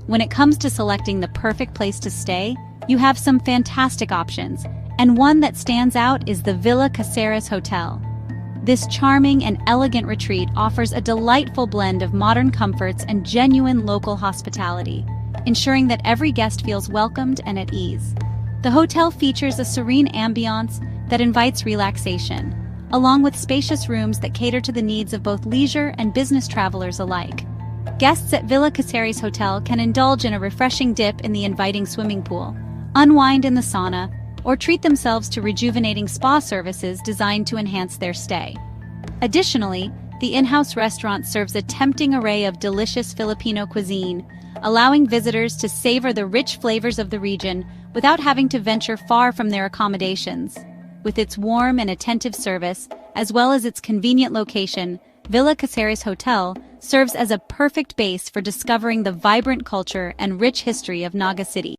When it comes to selecting the perfect place to stay, you have some fantastic options, and one that stands out is the Villa Caceres Hotel. This charming and elegant retreat offers a delightful blend of modern comforts and genuine local hospitality, ensuring that every guest feels welcomed and at ease. The hotel features a serene ambiance that invites relaxation, along with spacious rooms that cater to the needs of both leisure and business travelers alike. Guests at Villa Caceres Hotel can indulge in a refreshing dip in the inviting swimming pool, unwind in the sauna, or treat themselves to rejuvenating spa services designed to enhance their stay. Additionally, the in-house restaurant serves a tempting array of delicious Filipino cuisine, allowing visitors to savor the rich flavors of the region without having to venture far from their accommodations. With its warm and attentive service, as well as its convenient location, Villa Caceres Hotel serves as a perfect base for discovering the vibrant culture and rich history of Naga City.